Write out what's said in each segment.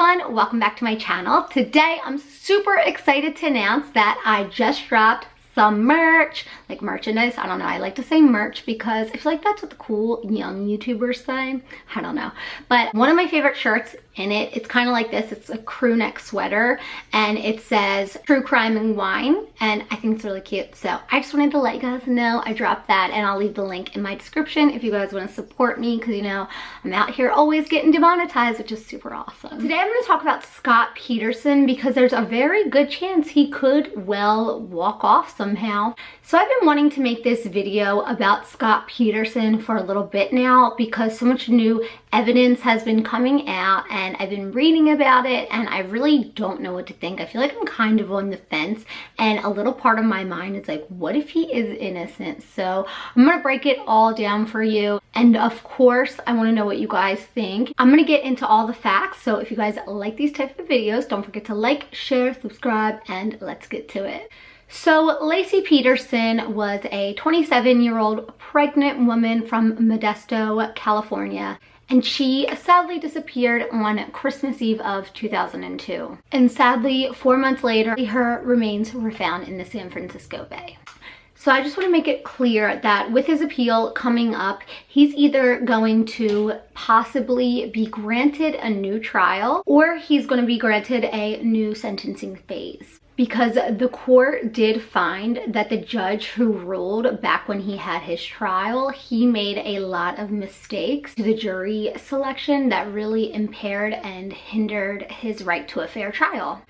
everyone, welcome back to my channel. Today I'm super excited to announce that I just dropped some merch, like merchandise. I don't know, I like to say merch because I feel like that's what the cool young YouTubers say. I don't know, but one of my favorite shirts in it, it's kind of like this. It's a crew neck sweater and it says True Crime and Wine, and I think it's really cute. So I just wanted to let you guys know I dropped that, and I'll leave the link in my description if you guys want to support me, because you know I'm out here always getting demonetized, which is super awesome. Today I'm going to talk about Scott Peterson because there's a very good chance he could well walk off somehow. So I've been wanting to make this video about Scott Peterson for a little bit now because so much new evidence has been coming out and I've been reading about it, and I really don't know what to think. I feel like I'm kind of on the fence, and a little part of my mind is like, what if he is innocent? So I'm gonna break it all down for you, and of course I want to know what you guys think. I'm gonna get into all the facts, so if you guys like these types of videos, don't forget to like, share, subscribe, and let's get to it. So Laci Peterson was a 27-year-old pregnant woman from Modesto, California, and she sadly disappeared on Christmas Eve of 2002. And sadly, 4 months later, her remains were found in the San Francisco Bay. So I just want to make it clear that with his appeal coming up, he's either going to possibly be granted a new trial or he's going to be granted a new sentencing phase. Because the court did find that the judge who ruled back when he had his trial, he made a lot of mistakes to the jury selection that really impaired and hindered his right to a fair trial.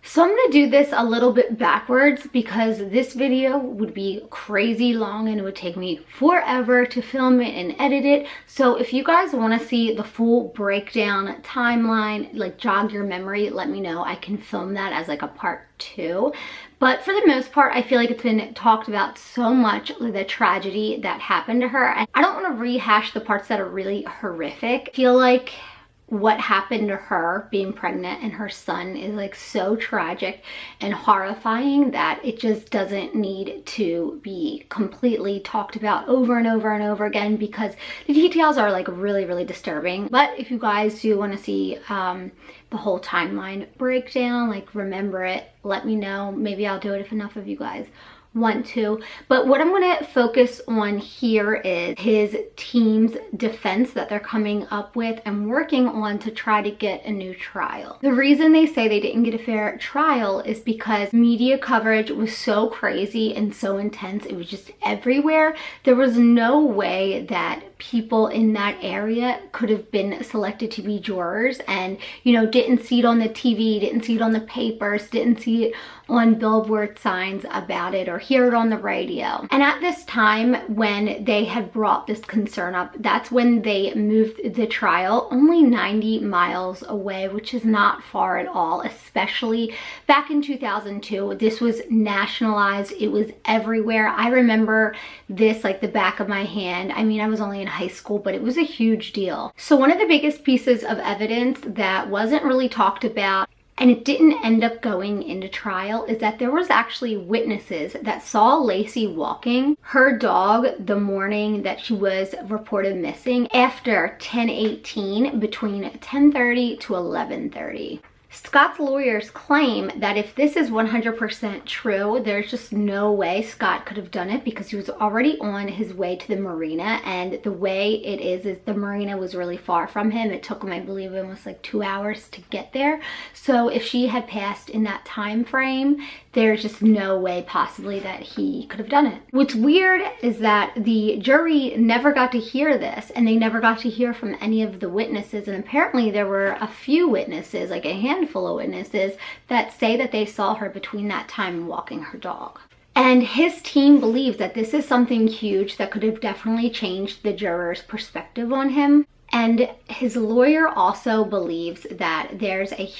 So I'm going to do this a little bit backwards because this video would be crazy long and it would take me forever to film it and edit it. So if you guys want to see the full breakdown timeline, like jog your memory, let me know. I can film that as like a part 2. But for the most part, I feel like it's been talked about so much, the tragedy that happened to her. And I don't want to rehash the parts that are really horrific. I feel like what happened to her being pregnant and her son is like so tragic and horrifying that it just doesn't need to be completely talked about over and over and over again, because the details are like really disturbing. But if you guys do want to see the whole timeline breakdown, like remember it, let me know. Maybe I'll do it if enough of you guys want to. But what I'm going to focus on here is his team's defense that they're coming up with and working on to try to get a new trial. The reason they say they didn't get a fair trial is because media coverage was so crazy and so intense. It was just everywhere. There was no way that people in that area could have been selected to be jurors and, you know, didn't see it on the TV, didn't see it on the papers, didn't see it on billboard signs about it or hear it on the radio. And at this time when they had brought this concern up, that's when they moved the trial only 90 miles away, which is not far at all, especially back in 2002. This was nationalized. It was everywhere. I remember this like the back of my hand. I mean, I was only in high school, but it was a huge deal. So one of the biggest pieces of evidence that wasn't really talked about, and it didn't end up going into trial, is that there was actually witnesses that saw Laci walking her dog the morning that she was reported missing after 10:18, between 10:30 to 11:30. Scott's lawyers claim that if this is 100% true, there's just no way Scott could have done it because he was already on his way to the marina, and the way it is the marina was really far from him. It took him, I believe, almost like 2 hours to get there. So if she had passed in that time frame, there's just no way possibly that he could have done it. What's weird is that the jury never got to hear this, and they never got to hear from any of the witnesses, and apparently there were a few witnesses, like a handful of witnesses, that say that they saw her between that time walking her dog. And his team believes that this is something huge that could have definitely changed the jurors' perspective on him. And his lawyer also believes that there's a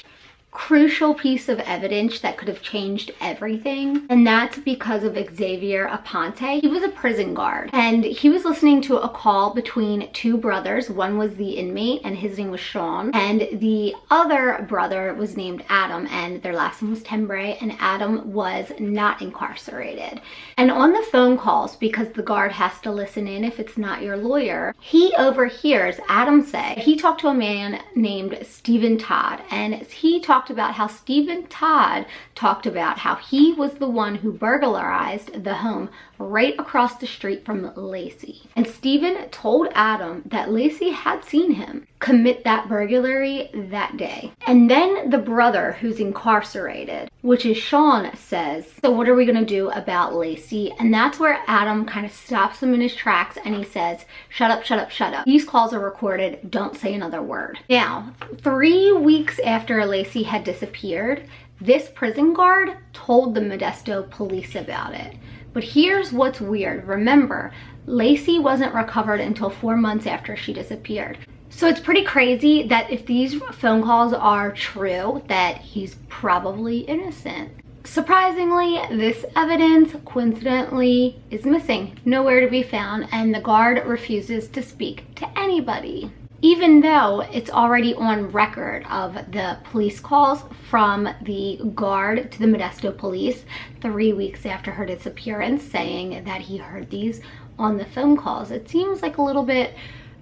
crucial piece of evidence that could have changed everything, and that's because of Xavier Aponte. He was a prison guard, and he was listening to a call between two brothers. One was the inmate, and his name was Sean, and the other brother was named Adam, and their last name was Tembre, and Adam was not incarcerated. And on the phone calls, because the guard has to listen in if it's not your lawyer, he overhears Adam say he talked to a man named Stephen Todd, and he talked about how Stephen Todd talked about how he was the one who burglarized the home right across the street from Lacey. And Stephen told Adam that Lacey had seen him commit that burglary that day. And then the brother who's incarcerated, which is Sean, says, so what are we gonna do about Lacey? And that's where Adam kind of stops him in his tracks and he says, shut up, shut up, shut up. These calls are recorded, don't say another word. Now, 3 weeks after Lacey had disappeared, this prison guard told the Modesto police about it. But here's what's weird. Remember, Lacey wasn't recovered until 4 months after she disappeared. So it's pretty crazy that if these phone calls are true, that he's probably innocent. Surprisingly, this evidence, coincidentally, is missing, nowhere to be found, and the guard refuses to speak to anybody. Even though it's already on record of the police calls from the guard to the Modesto police 3 weeks after her disappearance, saying that he heard these on the phone calls. It seems like a little bit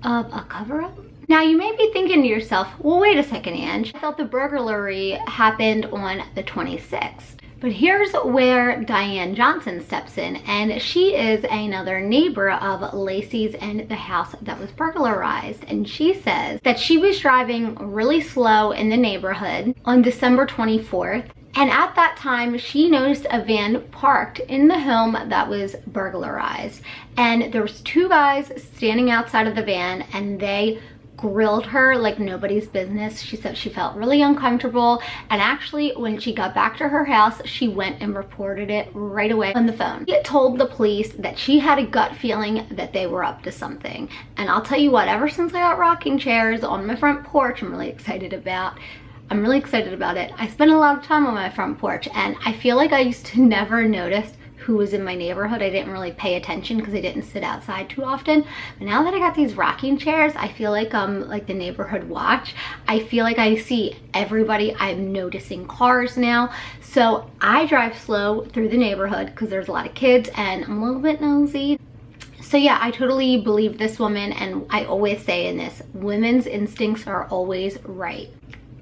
of a cover-up. Now you may be thinking to yourself, well, wait a second, Ange. I thought the burglary happened on the 26th. But here's where Diane Johnson steps in, and she is another neighbor of Lacey's and the house that was burglarized. And she says that she was driving really slow in the neighborhood on December 24th. And at that time, she noticed a van parked in the home that was burglarized. And there was 2 guys standing outside of the van, and they grilled her like nobody's business. She said she felt really uncomfortable, and actually when she got back to her house, she went and reported it right away on the phone. She told the police that she had a gut feeling that they were up to something. And I'll tell you what, ever since I got rocking chairs on my front porch, I'm really excited about it. I spend a lot of time on my front porch, and I feel like I used to never notice who was in my neighborhood. I didn't really pay attention because I didn't sit outside too often. But now that I got these rocking chairs, I feel like I'm like the neighborhood watch. I feel like I see everybody. I'm noticing cars now. So I drive slow through the neighborhood because there's a lot of kids and I'm a little bit nosy. So yeah, I totally believe this woman, and I always say in this, women's instincts are always right.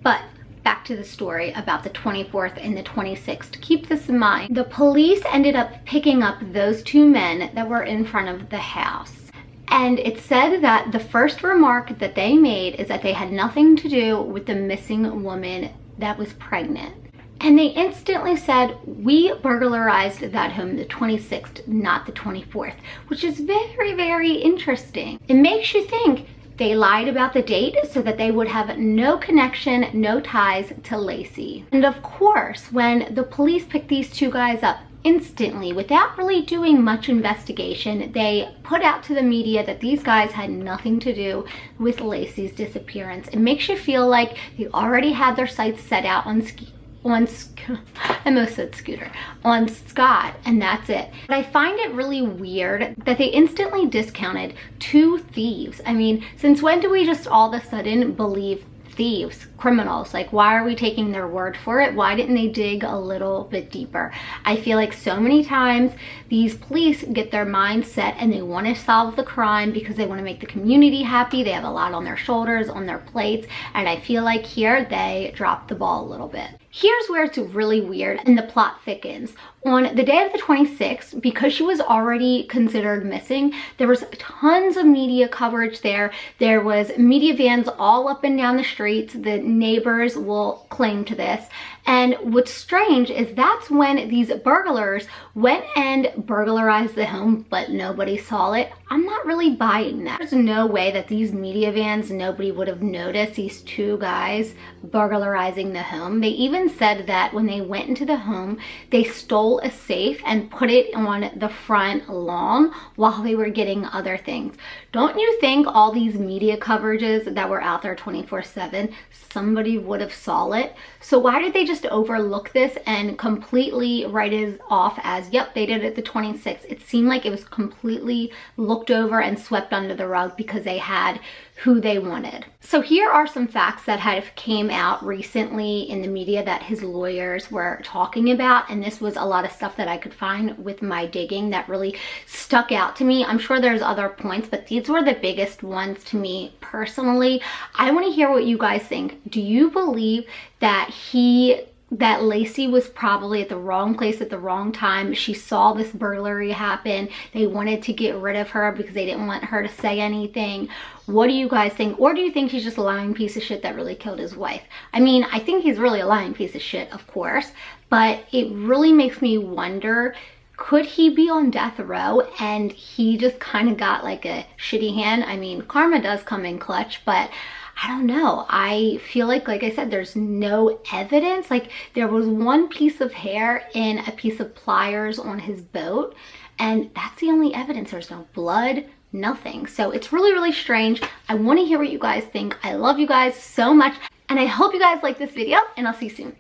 But back to the story about the 24th and the 26th. Keep this in mind. The police ended up picking up those 2 men that were in front of the house. And it said that the first remark that they made is that they had nothing to do with the missing woman that was pregnant. And they instantly said, we burglarized that home the 26th, not the 24th, which is very, very interesting. It makes you think, they lied about the date so that they would have no connection, no ties to Lacey. And of course, when the police picked these 2 guys up instantly, without really doing much investigation, they put out to the media that these guys had nothing to do with Lacey's disappearance. It makes you feel like they already had their sights set out on Scott, and that's it. But I find it really weird that they instantly discounted 2 thieves. I mean, since when do we just all of a sudden believe thieves, criminals? Like, why are we taking their word for it? Why didn't they dig a little bit deeper? I feel like so many times these police get their mind set and they want to solve the crime because they want to make the community happy. They have a lot on their shoulders, on their plates, and I feel like here they dropped the ball a little bit. Here's where it's really weird and the plot thickens. On the day of the 26th, because she was already considered missing, there was tons of media coverage there. There was media vans all up and down the streets. The neighbors will claim to this. And what's strange is that's when these burglars went and burglarized the home, but nobody saw it. I'm not really buying that. There's no way that these media vans, nobody would have noticed these two guys burglarizing the home. They even said that when they went into the home, they stole a safe and put it on the front lawn while they were getting other things. Don't you think all these media coverages that were out there 24/7, somebody would have saw it? So why did they just overlook this and completely write it off as, yep, they did it the 26th? It seemed like it was completely looked over and swept under the rug because they had who they wanted. So here are some facts that have came out recently in the media that his lawyers were talking about, and this was a lot of stuff that I could find with my digging that really stuck out to me. I'm sure there's other points, but these were the biggest ones to me personally. I want to hear what you guys think. Do you believe that Lacey was probably at the wrong place at the wrong time? She saw this burglary happen. They wanted to get rid of her because they didn't want her to say anything. What do you guys think? Or do you think he's just a lying piece of shit that really killed his wife? I mean, I think he's really a lying piece of shit, of course, but it really makes me wonder, could he be on death row and he just kind of got like a shitty hand? I mean, karma does come in clutch, but I don't know. I feel like I said, there's no evidence. Like, there was one piece of hair in a piece of pliers on his boat, and that's the only evidence. There's no blood, nothing. So it's really, really strange. I want to hear what you guys think. I love you guys so much, and I hope you guys like this video, and I'll see you soon.